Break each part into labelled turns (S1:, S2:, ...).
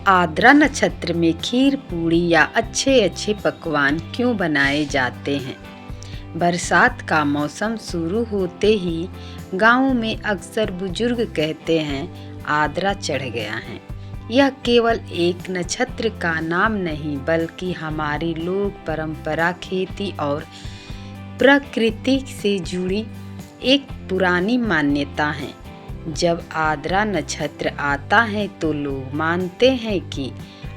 S1: आद्रा नक्षत्र में खीर पूड़ी या अच्छे अच्छे पकवान क्यों बनाए जाते हैं? बरसात का मौसम शुरू होते ही गाँव में अक्सर बुजुर्ग कहते हैं आद्रा चढ़ गया है। यह केवल एक नक्षत्र का नाम नहीं बल्कि हमारी लोक परंपरा, खेती और प्रकृति से जुड़ी एक पुरानी मान्यता है। जब आद्रा नक्षत्र आता है तो लोग मानते हैं कि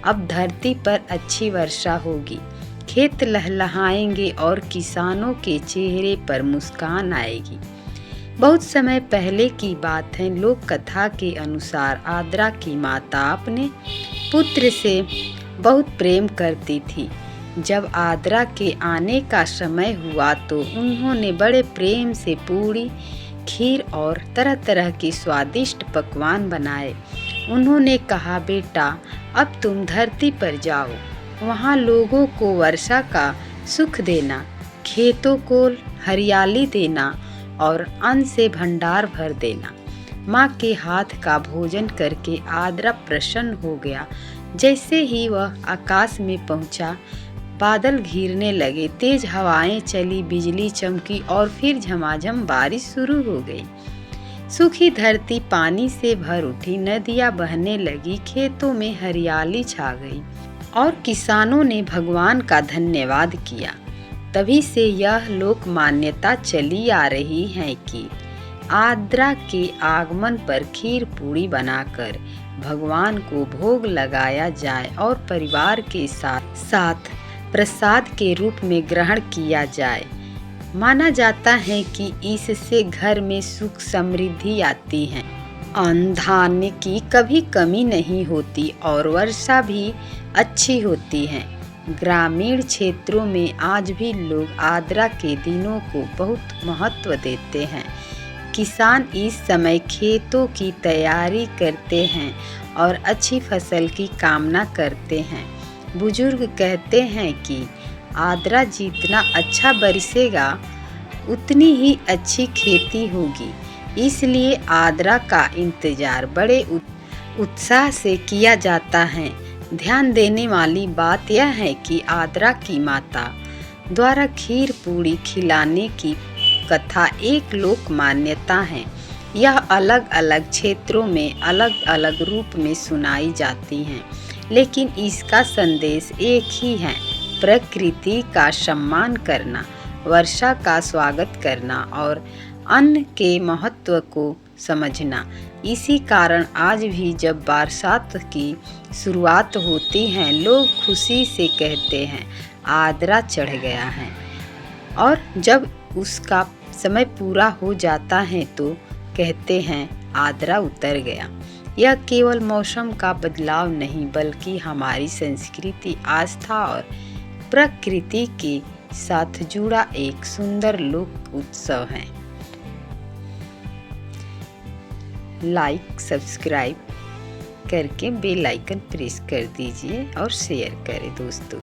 S1: अब धरती पर अच्छी वर्षा होगी, खेत लहलहाएंगे और किसानों के चेहरे पर मुस्कान आएगी। बहुत समय पहले की बात है, लोक कथा के अनुसार आद्रा की माता अपने पुत्र से बहुत प्रेम करती थी। जब आद्रा के आने का समय हुआ तो उन्होंने बड़े प्रेम से पूड़ी, खीर और तरह तरह के स्वादिष्ट पकवान बनाए। उन्होंने कहा, बेटा अब तुम धरती पर जाओ, वहाँ लोगों को वर्षा का सुख देना, खेतों को हरियाली देना और अन्न से भंडार भर देना। माँ के हाथ का भोजन करके आद्रा प्रसन्न हो गया। जैसे ही वह आकाश में पहुँचा, बादल घिरने लगे, तेज हवाएं चली, बिजली चमकी और फिर झमाझम बारिश शुरू हो गई। सूखी धरती पानी से भर उठी, नदियां बहने लगी, खेतों में हरियाली छा गई और किसानों ने भगवान का धन्यवाद किया। तभी से यह लोक मान्यता चली आ रही है कि आद्रा के आगमन पर खीर पूड़ी बनाकर भगवान को भोग लगाया जाए और परिवार के साथ साथ प्रसाद के रूप में ग्रहण किया जाए। माना जाता है कि इससे घर में सुख समृद्धि आती है, अन्न धान्य की कभी कमी नहीं होती और वर्षा भी अच्छी होती है। ग्रामीण क्षेत्रों में आज भी लोग आद्रा के दिनों को बहुत महत्व देते हैं। किसान इस समय खेतों की तैयारी करते हैं और अच्छी फसल की कामना करते हैं। बुजुर्ग कहते हैं कि आद्रा जितना अच्छा बरसेगा उतनी ही अच्छी खेती होगी, इसलिए आद्रा का इंतजार बड़े उत्साह से किया जाता है। ध्यान देने वाली बात यह है कि आद्रा की माता द्वारा खीर पूड़ी खिलाने की कथा एक लोक मान्यता है। यह अलग अलग क्षेत्रों में अलग अलग रूप में सुनाई जाती हैं, लेकिन इसका संदेश एक ही है, प्रकृति का सम्मान करना, वर्षा का स्वागत करना और अन्न के महत्व को समझना। इसी कारण आज भी जब बरसात की शुरुआत होती है, लोग खुशी से कहते हैं आद्रा चढ़ गया है, और जब उसका समय पूरा हो जाता है तो कहते हैं आद्रा उतर गया। यह केवल मौसम का बदलाव नहीं बल्कि हमारी संस्कृति, आस्था और प्रकृति के साथ जुड़ा एक सुंदर लोक उत्सव है। लाइक, सब्सक्राइब करके बेल आइकन प्रेस कर दीजिए और शेयर करें दोस्तों।